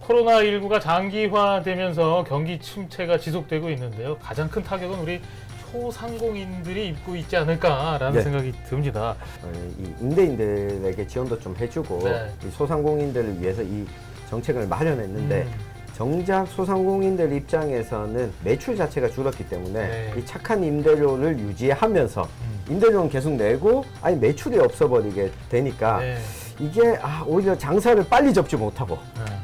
코로나19가 장기화되면서 경기 침체가 지속되고 있는데요. 가장 큰 타격은 우리 소상공인들이 입고 있지 않을까라는 네. 생각이 듭니다. 이 임대인들에게 지원도 좀 해주고 네. 이 소상공인들을 위해서 이 정책을 마련했는데 정작 소상공인들 입장에서는 매출 자체가 줄었기 때문에 네. 이 착한 임대료를 유지하면서 임대료는 계속 내고 아니 매출이 없어버리게 되니까 네. 이게 오히려 장사를 빨리 접지 못하고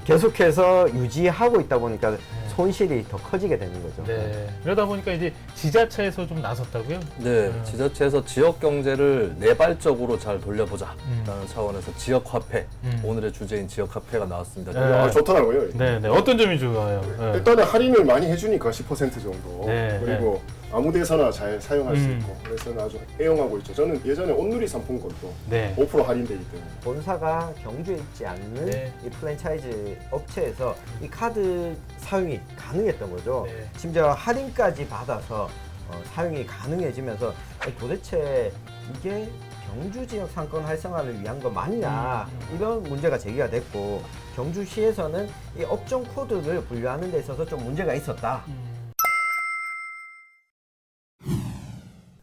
계속해서 유지하고 있다 보니까 손실이 더 커지게 되는 거죠. 네. 그러다 보니까 이제 지자체에서 좀 나섰다고요? 네, 지자체에서 지역 경제를 내발적으로 잘 돌려보자라는 차원에서 지역 화폐, 오늘의 주제인 지역 화폐가 나왔습니다. 네. 좋더라고요. 네, 네. 어떤 점이 좋아요? 네. 일단은 할인을 많이 해주니까 10% 정도. 네, 그리고 아무 데서나 잘 사용할 수 있고 그래서 아주 애용하고 있죠. 저는 예전에 온누리 상품권도 네. 5% 할인되기 때문에. 본사가 경주에 있지 않는 네. 이 프랜차이즈 업체에서 이 카드 사용이 가능했던 거죠. 네. 심지어 할인까지 받아서 사용이 가능해지면서 도대체 이게 경주 지역 상권 활성화를 위한 거 맞냐 이런 문제가 제기가 됐고 경주시에서는 이 업종 코드를 분류하는 데 있어서 좀 문제가 있었다.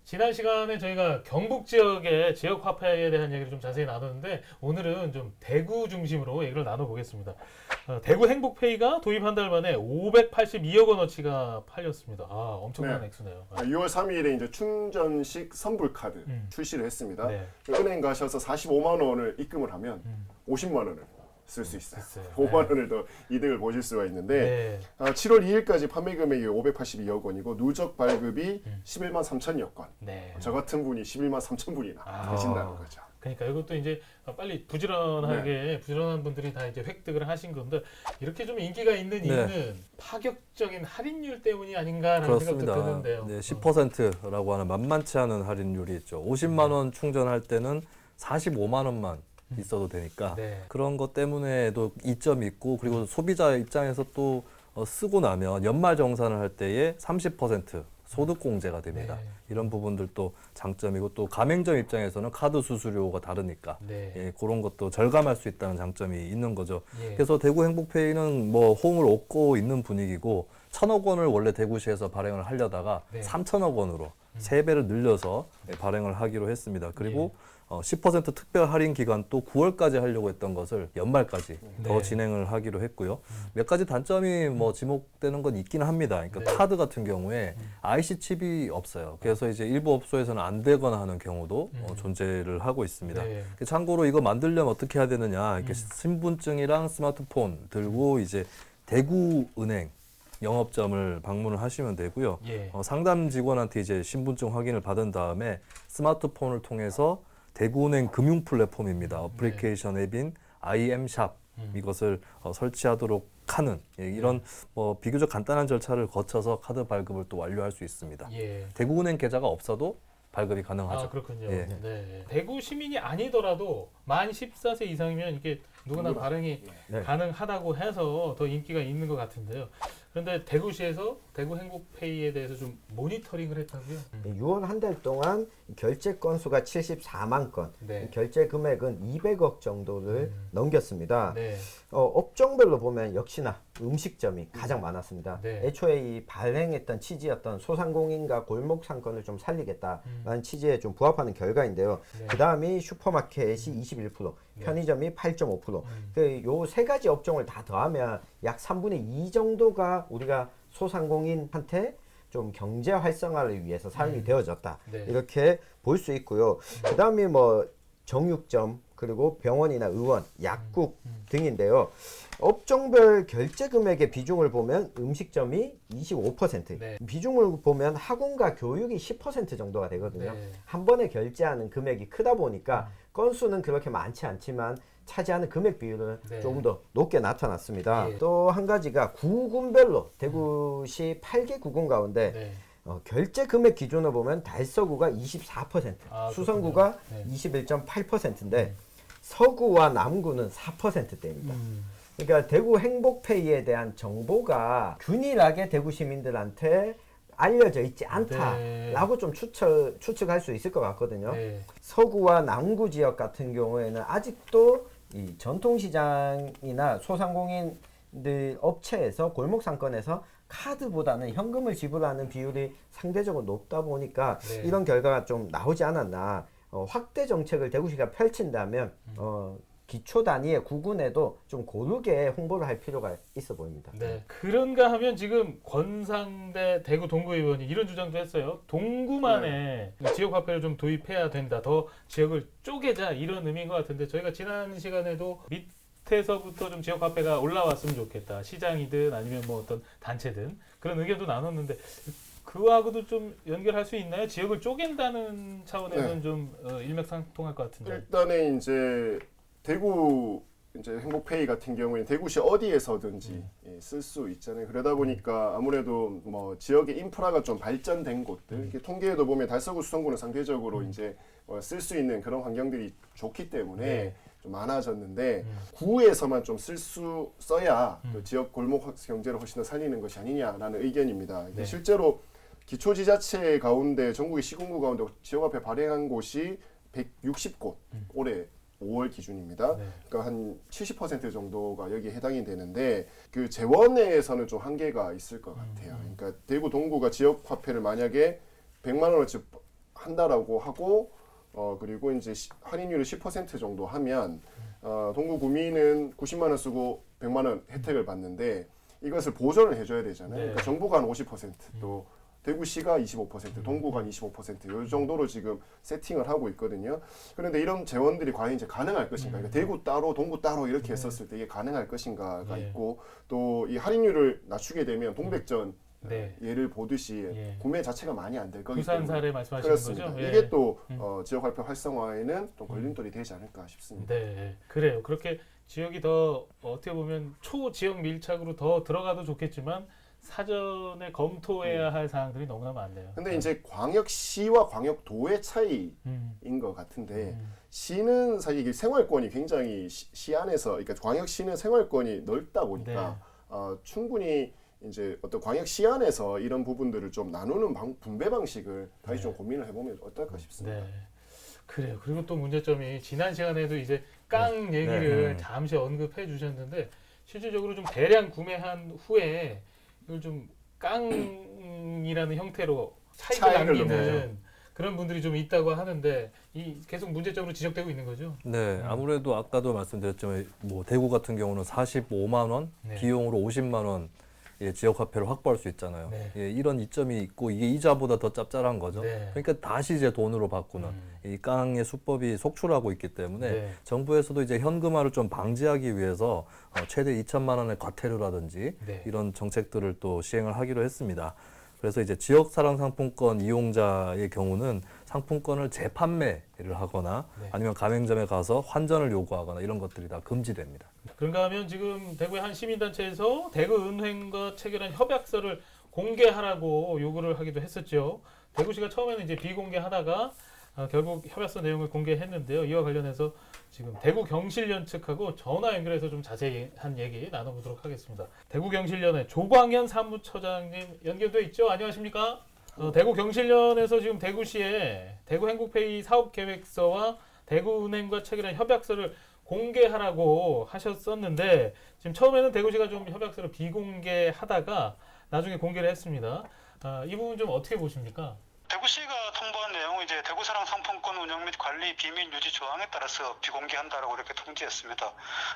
지난 시간에 저희가 경북 지역의 지역 화폐에 대한 얘기를 좀 자세히 나눴는데 오늘은 좀 대구 중심으로 얘기를 나눠보겠습니다. 대구 행복페이가 도입 한 달 만에 582억 원어치가 팔렸습니다. 엄청난 네. 액수네요. 6월 3일에 이제 충전식 선불 카드 출시를 했습니다. 네. 은행 가셔서 45만 원을 입금을 하면 50만 원을 쓸 수 있어요. 있어요. 5만 원을 더 이득을 보실 수가 있는데 네. 7월 2일까지 판매 금액이 582억 원이고 누적 발급이 11만 3천여 건. 네. 저 같은 분이 11만 3천 분이나 하신다는 거죠. 그러니까 이것도 이제 빨리 부지런하게 부지런한 분들이 다 이제 획득을 하신 건데 이렇게 좀 인기가 있는 이유는 파격적인 할인율 때문이 아닌가라는 생각도 그렇습니다. 드는데요. 네, 10%라고 하는 만만치 않은 할인율이 있죠. 50만 원 충전할 때는 45만 원만 있어도 되니까 네. 그런 것 때문에도 이점이 있고 그리고 소비자 입장에서 또 쓰고 나면 연말 정산을 할 때에 30% 소득 공제가 됩니다. 네. 이런 부분들도 장점이고 또 가맹점 입장에서는 카드 수수료가 다르니까 네. 예, 그런 것도 절감할 수 있다는 장점이 있는 거죠. 예. 그래서 대구 행복페이는 뭐 호응을 얻고 있는 분위기고 1,000억 원을 원래 대구시에서 발행을 하려다가 네. 3,000억 원으로 3배를 늘려서 발행을 하기로 했습니다. 그리고 10% 특별 할인 기간 또 9월까지 하려고 했던 것을 연말까지 더 진행을 하기로 했고요. 몇 가지 단점이 뭐 지목되는 건 있긴 합니다. 그러니까 카드 같은 경우에 IC 칩이 없어요. 그래서 이제 일부 업소에서는 안 되거나 하는 경우도 존재를 하고 있습니다. 네. 참고로 이거 만들려면 어떻게 해야 되느냐? 이렇게 신분증이랑 스마트폰 들고 이제 대구은행 영업점을 방문을 하시면 되고요. 예. 상담 직원한테 이제 신분증 확인을 받은 다음에 스마트폰을 통해서 대구은행 금융 플랫폼입니다. 어플리케이션 앱인 IM샵 이것을 설치하도록 하는 이런 비교적 간단한 절차를 거쳐서 카드 발급을 또 완료할 수 있습니다. 예. 대구은행 계좌가 없어도 발급이 가능하죠. 그렇군요. 예. 네. 대구 시민이 아니더라도 만 14세 이상이면 이게 누구나 발행이 네. 가능하다고 해서 더 인기가 있는 것 같은데요. 그런데 대구시에서 대구 행복페이에 대해서 좀 모니터링을 했다고요? 6월 한 달 동안 결제 건수가 74만 건, 네. 결제 금액은 200억 정도를 넘겼습니다. 네. 업종별로 보면 역시나 음식점이 가장 많았습니다. 네. 애초에 이 발행했던 취지였던 소상공인과 골목 상권을 좀 살리겠다라는 취지에 좀 부합하는 결과인데요. 네. 그 다음이 슈퍼마켓이 21%, 편의점이 8.5%. 요 세 가지 업종을 다 더하면 약 3분의 2 정도가 우리가 소상공인한테 좀 경제 활성화를 위해서 사용이 되어졌다. 네. 이렇게 볼 수 있고요. 그 다음에 뭐 정육점, 그리고 병원이나 의원, 약국 등인데요. 업종별 결제 금액의 비중을 보면 음식점이 25%, 네. 비중을 보면 학원과 교육이 10% 정도가 되거든요. 네. 한 번에 결제하는 금액이 크다 보니까 건수는 그렇게 많지 않지만 차지하는 금액 비율은 네. 조금 더 높게 나타났습니다. 예. 또 한 가지가 구군별로 대구시 8개 구군 가운데 네. 결제 금액 기준으로 보면 달서구가 24%, 수성구가 그렇군요. 네. 21.8%인데 서구와 남구는 4%대입니다. 그러니까 대구 행복페이에 대한 정보가 균일하게 대구 시민들한테 알려져 있지 않다라고 좀 추측할 수 있을 것 같거든요. 네. 서구와 남구 지역 같은 경우에는 아직도 이 전통시장이나 소상공인 늘 업체에서 골목 상권에서 카드보다는 현금을 지불하는 비율이 상대적으로 높다 보니까 네. 이런 결과가 좀 나오지 않았나. 확대 정책을 대구시가 펼친다면 기초 단위의 구군에도 좀 고르게 홍보를 할 필요가 있어 보입니다. 네. 그런가 하면 지금 권상대 대구 동구의원이 이런 주장도 했어요. 동구만에 지역 화폐를 좀 도입해야 된다. 더 지역을 쪼개자 이런 의미인 것 같은데 저희가 지난 시간에도 밑에서부터 좀 지역 화폐가 올라왔으면 좋겠다. 시장이든 아니면 뭐 어떤 단체든 그런 의견도 나눴는데 그하고도 좀 연결할 수 있나요? 지역을 쪼갠다는 차원에서는 좀 일맥상통할 것 같은데. 일단은 이제 대구 이제 행복페이 같은 경우에는 대구시 어디에서든지 쓸 수 있잖아요. 그러다 보니까 아무래도 뭐 지역의 인프라가 좀 발전된 곳들, 이렇게 통계에도 보면 달서구, 수성구는 상대적으로 이제 쓸 수 있는 그런 환경들이 좋기 때문에 네. 좀 많아졌는데 구에서만 좀 써야 그 지역 골목 경제를 훨씬 더 살리는 것이 아니냐라는 의견입니다. 이게 네. 실제로 기초지자체 가운데 전국의 시군구 가운데 지역화폐 발행한 곳이 160곳 올해 5월 기준입니다. 네. 그러니까 한 70% 정도가 여기에 해당이 되는데 그 재원에서는 좀 한계가 있을 것 같아요. 그러니까 대구 동구가 지역 화폐를 만약에 100만 원어치 한다라고 하고 그리고 이제 할인율을 10% 정도 하면 동구 구민은 90만 원 쓰고 100만 원 혜택을 받는데 이것을 보전을 해줘야 되잖아요. 네. 그러니까 정부가 한 50%또 대구시가 25%, 동구가 25%이 정도로 지금 세팅을 하고 있거든요. 그런데 이런 재원들이 과연 이제 가능할 것인가? 그러니까 대구 따로, 동구 따로 이렇게 했었을 때 이게 가능할 것인가가 예. 있고 또 이 할인율을 낮추게 되면 동백전 네. 예를 보듯이 예. 구매 자체가 많이 안 될 거기 부산 때문에 사례 말씀하시는 그렇습니다. 거죠? 예. 이게 또 지역 화폐 활성화에는 좀 걸림돌이 되지 않을까 싶습니다. 네, 그래요. 그렇게 지역이 더 어떻게 보면 초지역 밀착으로 더 들어가도 좋겠지만 사전에 검토해야 할 사항들이 너무나 많네요. 근데 이제 광역시와 광역도의 차이인 것 같은데 시는 사실 이게 생활권이 굉장히 시 안에서 그러니까 광역시는 생활권이 넓다 보니까 충분히 이제 어떤 광역시 안에서 이런 부분들을 좀 나누는 분배 방식을 다시 좀 고민을 해보면 어떨까 싶습니다. 네, 그래요. 그리고 또 문제점이 지난 시간에도 이제 깡 얘기를 잠시 언급해 주셨는데 실질적으로 좀 대량 구매한 후에 이걸 좀 깡이라는 형태로 차익을 남기는 그런 분들이 좀 있다고 하는데 이 계속 문제점으로 지적되고 있는 거죠. 네, 아무래도 아까도 말씀드렸지만 뭐 대구 같은 경우는 45만 원, 네. 비용으로 50만 원 지역 화폐를 확보할 수 있잖아요. 네. 예, 이런 이점이 있고 이게 이자보다 더 짭짤한 거죠. 네. 그러니까 다시 이제 돈으로 바꾸는 이 깡의 수법이 속출하고 있기 때문에 네. 정부에서도 이제 현금화를 좀 방지하기 위해서 최대 2천만 원의 과태료라든지 네. 이런 정책들을 또 시행을 하기로 했습니다. 그래서 이제 지역사랑 상품권 이용자의 경우는 상품권을 재판매를 하거나 네. 아니면 가맹점에 가서 환전을 요구하거나 이런 것들이 다 금지됩니다. 그런가 하면 지금 대구의 한 시민단체에서 대구은행과 체결한 협약서를 공개하라고 요구를 하기도 했었죠. 대구시가 처음에는 이제 비공개하다가 결국 협약서 내용을 공개했는데요. 이와 관련해서 지금 대구경실련 측하고 전화 연결해서 좀 자세한 얘기 나눠보도록 하겠습니다. 대구경실련의 조광현 사무처장님 연결돼 있죠? 안녕하십니까? 대구경실련에서 지금 대구시에 대구행복페이 사업계획서와 대구은행과 체결한 협약서를 공개하라고 하셨었는데 지금 처음에는 대구시가 좀 협약서를 비공개하다가 나중에 공개를 했습니다. 이 부분 좀 어떻게 보십니까? 대구시가 통보한 내용은 이제 대구사랑 상품권 운영 및 관리 비밀 유지 조항에 따라서 비공개한다라고 이렇게 통지했습니다.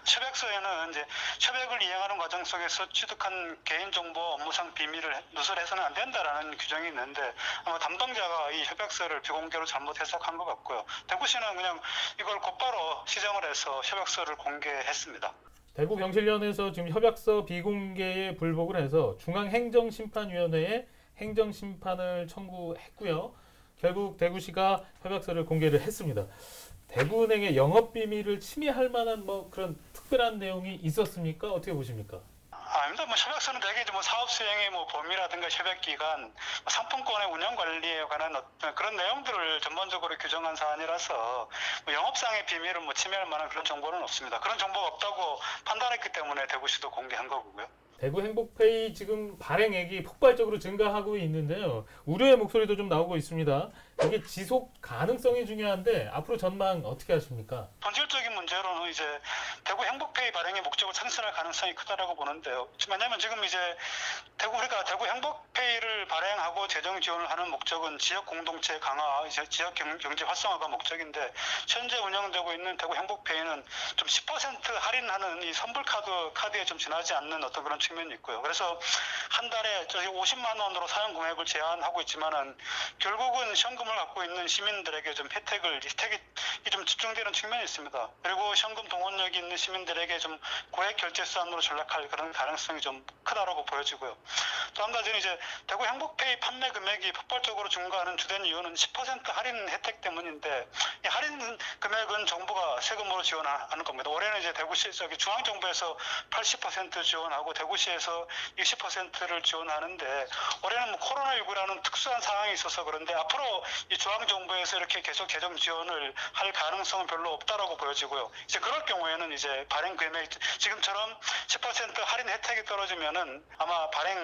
협약서에는 이제 협약을 이행하는 과정 속에서 취득한 개인정보 업무상 비밀을 누설해서는 안 된다라는 규정이 있는데 아마 담당자가 이 협약서를 비공개로 잘못 해석한 것 같고요. 대구시는 그냥 이걸 곧바로 시정을 해서 협약서를 공개했습니다. 대구경실련에서 지금 협약서 비공개에 불복을 해서 중앙행정심판위원회에 행정심판을 청구했고요. 결국 대구시가 협약서를 공개를 했습니다. 대구은행의 영업비밀을 침해할 만한 뭐 그런 특별한 내용이 있었습니까? 어떻게 보십니까? 아닙니다. 뭐 협약서는 대개 뭐 사업 수행의 뭐 범위라든가 협약 기간, 상품권의 운영 관리에 관한 어떤 그런 내용들을 전반적으로 규정한 사안이라서 뭐 영업상의 비밀을 뭐 침해할 만한 그런 정보는 없습니다. 그런 정보가 없다고 판단했기 때문에 대구시도 공개한 거고요. 대구 행복페이 지금 발행액이 폭발적으로 증가하고 있는데요. 우려의 목소리도 좀 나오고 있습니다. 이게 지속 가능성이 중요한데 앞으로 전망 어떻게 하십니까? 본질적인 문제로는 이제 대구 행복페이 발행의 목적을 상실할 가능성이 크다라고 보는데요. 왜냐하면 지금 이제 우리가 대구 행복페이를 발행하고 재정 지원을 하는 목적은 지역 공동체 강화, 이제 지역 경제 활성화가 목적인데 현재 운영되고 있는 대구 행복페이는 좀 10% 할인하는 이 선불 카드에 좀 지나지 않는 어떤 그런 측면이 있고요. 그래서 한 달에 저희 50만 원으로 사용 금액을 제한하고 있지만은 결국은 현금을 갖고 있는 시민들에게 좀 혜택이 좀 집중되는 측면이 있습니다. 그리고 현금 동원력이 있는 시민들에게 좀 고액 결제 수단으로 전락할 그런 가능성이 좀 크다라고 보여지고요. 또 한 가지는 이제 대구 행복페이 판매 금액이 폭발적으로 증가하는 주된 이유는 10% 할인 혜택 때문인데 이 할인 금액은 정부가 세금으로 지원하는 겁니다. 올해는 이제 대구시 중앙정부에서 80% 지원하고 대구시에서 20%를 지원하는데 올해는 코로나19라는 특수한 상황이 있어서 그런데 앞으로 이 중앙정부에서 이렇게 계속 재정 지원을 할 가능성은 별로 없다라고 보여지고요. 이제 그럴 경우에는 이제 발행 금액 지금처럼 10% 할인 혜택이 떨어지면은 아마 발행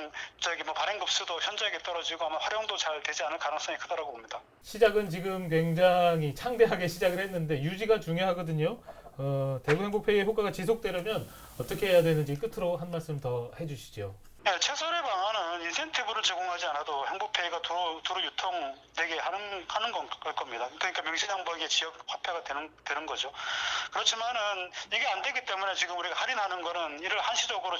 급수도 현저하게 떨어지고 아마 활용도 잘 되지 않을 가능성이 크다라고 봅니다. 시작은 지금 굉장히 창대하게 시작을 했는데 유지가 중요하거든요. 대구 행복페이의 효과가 지속되려면 어떻게 해야 되는지 끝으로 한 말씀 더 해주시죠. 네, 최선의 방안은 인센티브를 제공하지 않아도 행복페이가 도로 유통되게 하는 겁니다. 그러니까 명시장부하게 지역 화폐가 되는 거죠. 그렇지만은 이게 안 되기 때문에 지금 우리가 할인하는 거는 이를 한시적으로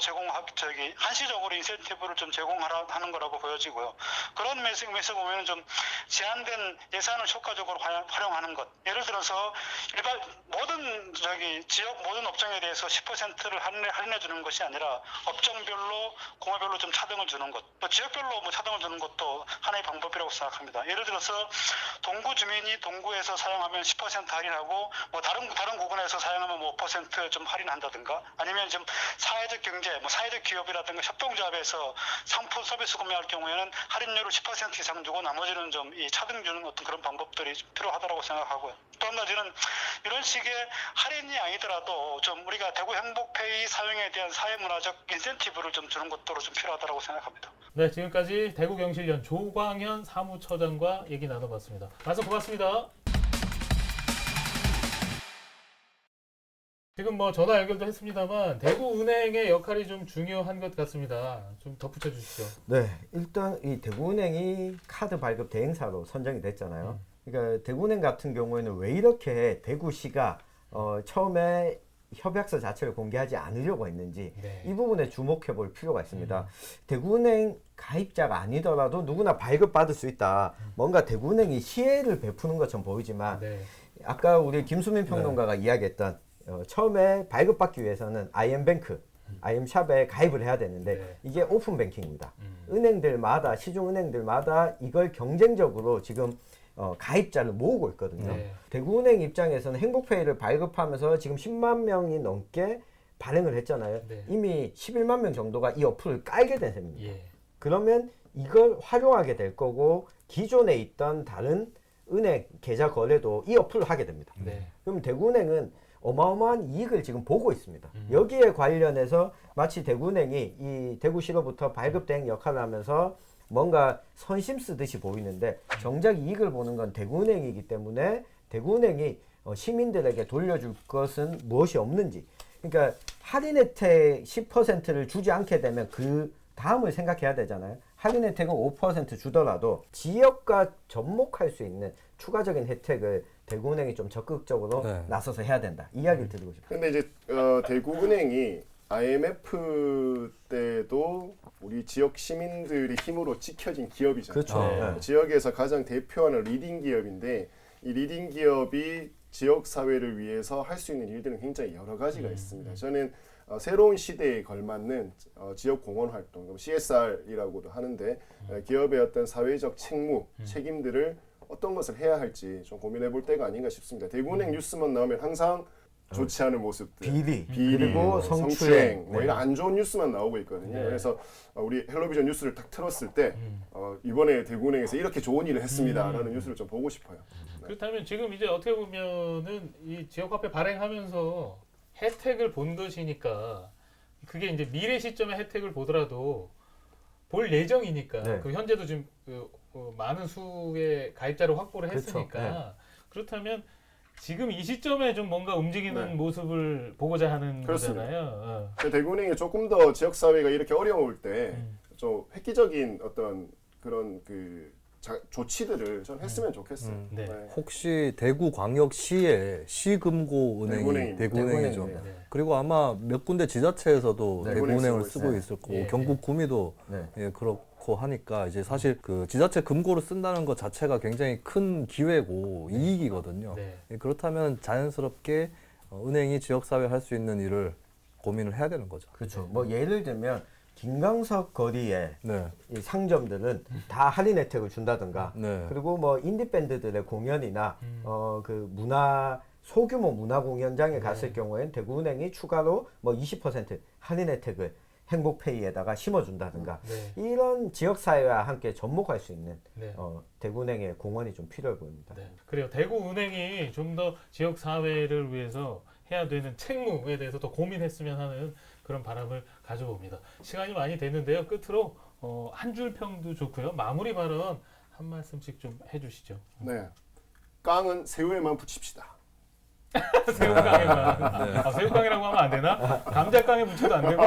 한시적으로 인센티브를 좀 제공하는 거라고 보여지고요. 그런 면에서 보면은 좀 제한된 예산을 효과적으로 활용하는 것. 예를 들어서 지역 모든 업종에 대해서 10%를 할인해 주는 것이 아니라 업종별로 공업별로 좀 차등을 주는 것, 또 지역별로 차등을 주는 것도 하나의 방법이라고 생각합니다. 예를 들어서 동구 주민이 동구에서 사용하면 10% 할인하고 다른 구간에서 사용하면 5% 할인한다든가 아니면 좀 사회적 경제, 사회적 기업이라든가 협동조합에서 상품 서비스 구매할 경우에는 할인율을 10% 이상 주고 나머지는 좀 이 차등 주는 어떤 그런 방법들이 필요하다고 생각하고요. 또 한 가지는 이런 식의 할인이 아니더라도 좀 우리가 대구 행복페이 사용에 대한 사회문화적 인센티브를 좀 주는 것도 좀 필요하다고 생각합니다. 네, 지금까지 대구경실련 조광현 사무처장과 얘기 나눠봤습니다. 말씀 고맙습니다. 지금 전화 연결도 했습니다만 대구은행의 역할이 좀 중요한 것 같습니다. 좀 덧붙여 주시죠. 네, 일단 이 대구은행이 카드 발급 대행사로 선정이 됐잖아요. 그러니까 대구은행 같은 경우에는 왜 이렇게 대구시가 처음에 협약서 자체를 공개하지 않으려고 했는지 네. 이 부분에 주목해 볼 필요가 있습니다. 대구은행 가입자가 아니더라도 누구나 발급받을 수 있다. 뭔가 대구은행이 시혜를 베푸는 것처럼 보이지만 네. 아까 우리 김수민 평론가가 이야기했던 처음에 발급받기 위해서는 IM뱅크, IM샵에 가입을 해야 되는데 네. 이게 오픈뱅킹입니다. 은행들마다 시중은행들마다 이걸 경쟁적으로 지금 가입자를 모으고 있거든요. 네. 대구은행 입장에서는 행복페이를 발급하면서 지금 10만 명이 넘게 발행을 했잖아요. 네. 이미 11만 명 정도가 이 어플을 깔게 된 셈입니다. 예. 그러면 이걸 활용하게 될 거고 기존에 있던 다른 은행 계좌 거래도 이 어플을 하게 됩니다. 네. 그럼 대구은행은 어마어마한 이익을 지금 보고 있습니다. 여기에 관련해서 마치 대구은행이 이 대구시로부터 발급 대행 역할을 하면서 뭔가 선심 쓰듯이 보이는데 정작 이익을 보는 건 대구은행이기 때문에 대구은행이 시민들에게 돌려줄 것은 무엇이 없는지, 그러니까 할인 혜택 10%를 주지 않게 되면 그 다음을 생각해야 되잖아요. 할인 혜택은 5% 주더라도 지역과 접목할 수 있는 추가적인 혜택을 대구은행이 좀 적극적으로 나서서 해야 된다. 이야기를 드리고 싶습니다. 근데 이제 대구은행이 IMF 때도 우리 지역 시민들의 힘으로 지켜진 기업이잖아요. 그렇죠. 네. 지역에서 가장 대표하는 리딩 기업인데 이 리딩 기업이 지역 사회를 위해서 할 수 있는 일들은 굉장히 여러 가지가 있습니다. 저는 새로운 시대에 걸맞는 지역 공헌 활동, CSR이라고도 하는데 기업의 어떤 사회적 책무, 책임들을 어떤 것을 해야 할지 좀 고민해 볼 때가 아닌가 싶습니다. 대구은행 뉴스만 나오면 항상 좋지 않은 모습들, 비리, 그리고 성추행, 네. 이런 안 좋은 뉴스만 나오고 있거든요. 네. 그래서 우리 헬로비전 뉴스를 딱 틀었을 때 이번에 대구은행에서 이렇게 좋은 일을 했습니다라는 뉴스를 좀 보고 싶어요. 그렇다면 지금 이제 어떻게 보면은 이 지역화폐 발행하면서 혜택을 본 것이니까 그게 이제 미래 시점의 혜택을 보더라도 볼 예정이니까 네. 그 현재도 지금 많은 수의 가입자를 확보를 그렇죠. 했으니까 네. 그렇다면 지금 이 시점에 좀 뭔가 움직이는 네. 모습을 보고자 하는 그렇습니다. 거잖아요. 대구은행이 조금 더 지역 사회가 이렇게 어려울 때 음. 좀 획기적인 어떤 그런 그 조치들을 좀 했으면 좋겠어요. 네. 혹시 대구광역시의 시금고은행이 대구은행입니다. 대구은행이죠. 대구은행입니다. 네. 그리고 아마 몇 군데 지자체에서도 네. 대구은행을 쓰고 쓰고 있어요. 있을 거고 예. 경북 구미도 네. 예, 그렇고 하니까 이제 사실 그 지자체 금고를 쓴다는 것 자체가 굉장히 큰 기회고 이익이거든요. 네. 예, 그렇다면 자연스럽게 은행이 지역사회 할 수 있는 일을 고민을 해야 되는 거죠. 그렇죠. 뭐 예를 들면 김광석 거리에 네. 이 상점들은 다 할인 혜택을 준다든가 네. 그리고 뭐 인디밴드들의 공연이나 그 문화 소규모 문화 공연장에 갔을 경우에는 대구은행이 추가로 뭐 20% 할인 혜택을 행복페이에다가 심어준다든가 네. 이런 지역사회와 함께 접목할 수 있는 네. 대구은행의 공헌이 좀 필요해 보입니다. 네. 그래요. 대구은행이 좀 더 지역 사회를 위해서 해야 되는 책무에 대해서 더 고민했으면 하는 그런 바람을 가져봅니다. 시간이 많이 됐는데요. 끝으로 한 줄 평도 좋고요. 마무리 발언 한 말씀씩 좀 해주시죠. 네. 깡은 새우에만 붙입시다. 새우깡에만. 아, 새우깡이라고 하면 안 되나? 감자깡에 붙여도 안 되고.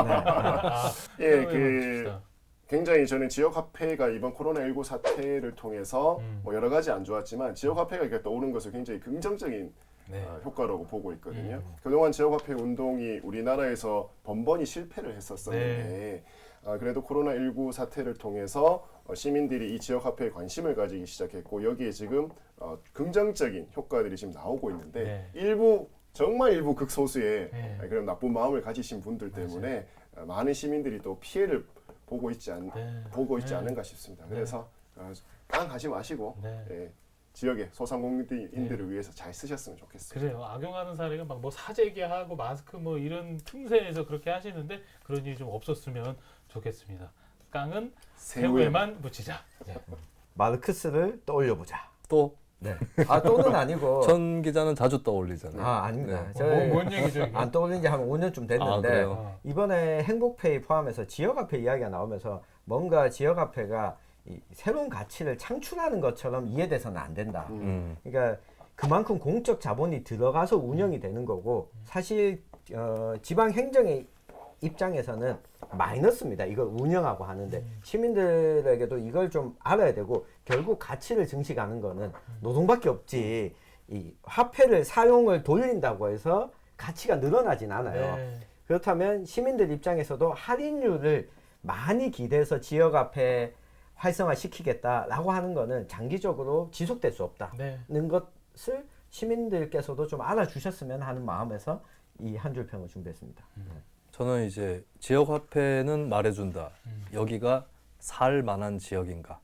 예, 새우에만 그 붙입시다. 굉장히 저는 지역화폐가 이번 코로나19 사태를 통해서 뭐 여러 가지 안 좋았지만 지역화폐가 이렇게 떠오른 것을 굉장히 긍정적인 네. 효과라고 보고 있거든요. 그동안 지역화폐 운동이 우리나라에서 번번이 실패를 했었었는데 그래도 코로나19 사태를 통해서 시민들이 이 지역화폐에 관심을 가지기 시작했고 여기에 지금 긍정적인 효과들이 지금 나오고 있는데 네. 정말 일부 극소수의 네. 그런 나쁜 마음을 가지신 분들 때문에 많은 시민들이 또 피해를 보고 있지 네. 않은가 싶습니다. 그래서 깡 하지 마시고 네. 예, 지역의 소상공인들을 위해서 잘 쓰셨으면 좋겠어요. 그래요. 악용하는 사례가 막 뭐 사재기하고 마스크 뭐 이런 틈새에서 그렇게 하시는데 그런 일이 좀 없었으면 좋겠습니다. 깡은 새우에만 붙이자. 네. 마르크스를 떠올려보자. 또 네. 아 또는 아니고. 전 기자는 자주 떠올리잖아요. 아 아닙니다. 네. 저희 뭔 얘기죠 이게? 안 떠올린 지 한 5년쯤 아, 됐는데 그래요? 이번에 행복페이 포함해서 지역화폐 이야기가 나오면서 뭔가 지역화폐가 이 새로운 가치를 창출하는 것처럼 이해돼서는 안 된다. 그러니까 그만큼 공적 자본이 들어가서 운영이 되는 거고 사실 지방 행정의 입장에서는 마이너스입니다. 이걸 운영하고 하는데 시민들에게도 이걸 좀 알아야 되고 결국 가치를 증식하는 거는 노동밖에 없지. 이 화폐를 사용을 돌린다고 해서 가치가 늘어나진 않아요. 네. 그렇다면 시민들 입장에서도 할인율을 많이 기대해서 지역화폐 활성화시키겠다라고 하는 거는 장기적으로 지속될 수 없다는 네. 것을 시민들께서도 좀 알아주셨으면 하는 마음에서 이 한 줄 평을 준비했습니다. 저는 이제 지역 화폐는 말해준다. 여기가 살 만한 지역인가?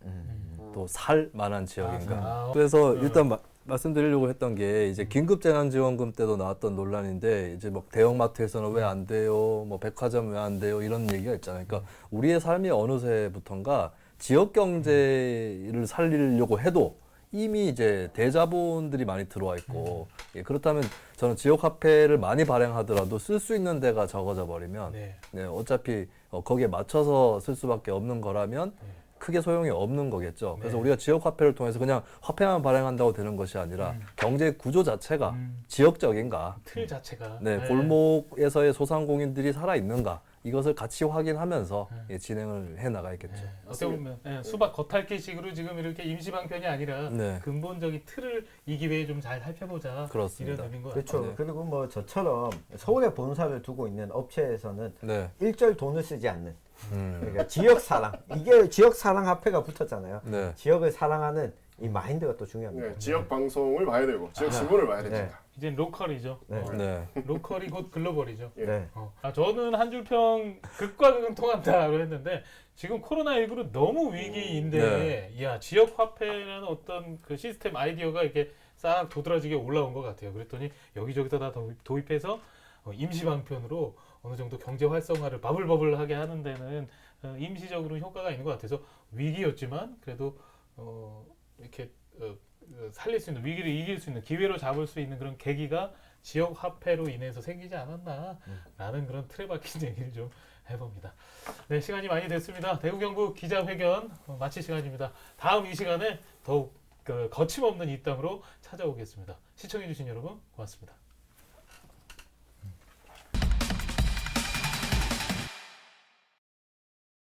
또 살 만한 지역인가? 아, 그래서 일단 말씀드리려고 했던 게 이제 긴급재난지원금 때도 나왔던 논란인데 이제 막 대형마트에서는 왜 안 돼요? 뭐 백화점 왜 안 돼요? 이런 얘기가 있잖아요. 그러니까 우리의 삶이 어느새부턴가 지역 경제를 살리려고 해도 이미 이제 대자본들이 많이 들어와 있고 예, 그렇다면 저는 지역 화폐를 많이 발행하더라도 쓸 수 있는 데가 적어져 버리면 네. 네, 어차피 거기에 맞춰서 쓸 수밖에 없는 거라면 크게 소용이 없는 거겠죠. 그래서 네. 우리가 지역 화폐를 통해서 그냥 화폐만 발행한다고 되는 것이 아니라 경제 구조 자체가 지역적인가, 틀 자체가 네, 골목에서의 소상공인들이 살아 있는가 이것을 같이 확인하면서 예, 진행을 해 나가야겠죠. 어떻게 보면 수박 겉핥기식으로 지금 이렇게 임시방편이 아니라 네. 근본적인 틀을 이 기회에 좀 잘 살펴보자. 그렇습니다. 이런 의미인 것 그렇죠. 같아요. 그리고 뭐 저처럼 서울에 본사를 두고 있는 업체에서는 네. 일절 돈을 쓰지 않는 그러니까 지역 사랑 이게 지역 사랑 화폐가 붙었잖아요. 네. 지역을 사랑하는 이 마인드가 또 중요합니다. 네, 지역 방송을 봐야 되고 지역 신문을 봐야 네. 됩니다. 이제 로컬이죠. 네. 네. 로컬이 곧 글로벌이죠. 예. 네. 저는 한 줄 평 극과 극은 통한다로 했는데 지금 코로나19로 너무 위기인데 야 지역 화폐라는 어떤 그 시스템 아이디어가 이렇게 싹 도드라지게 올라온 것 같아요. 그랬더니 여기저기서 다 도입해서 임시방편으로 어느 정도 경제 활성화를 버블버블하게 하는 데는 임시적으로 효과가 있는 것 같아서 위기였지만 그래도 이렇게 살릴 수 있는 위기를 이길 수 있는 기회로 잡을 수 있는 그런 계기가 지역 화폐로 인해서 생기지 않았나라는 그런 틀에 박힌 얘기를 좀 해봅니다. 네, 시간이 많이 됐습니다. 대구 경북 기자회견 마칠 시간입니다. 다음 이 시간에 더욱 거침없는 입담으로 찾아오겠습니다. 시청해주신 여러분 고맙습니다.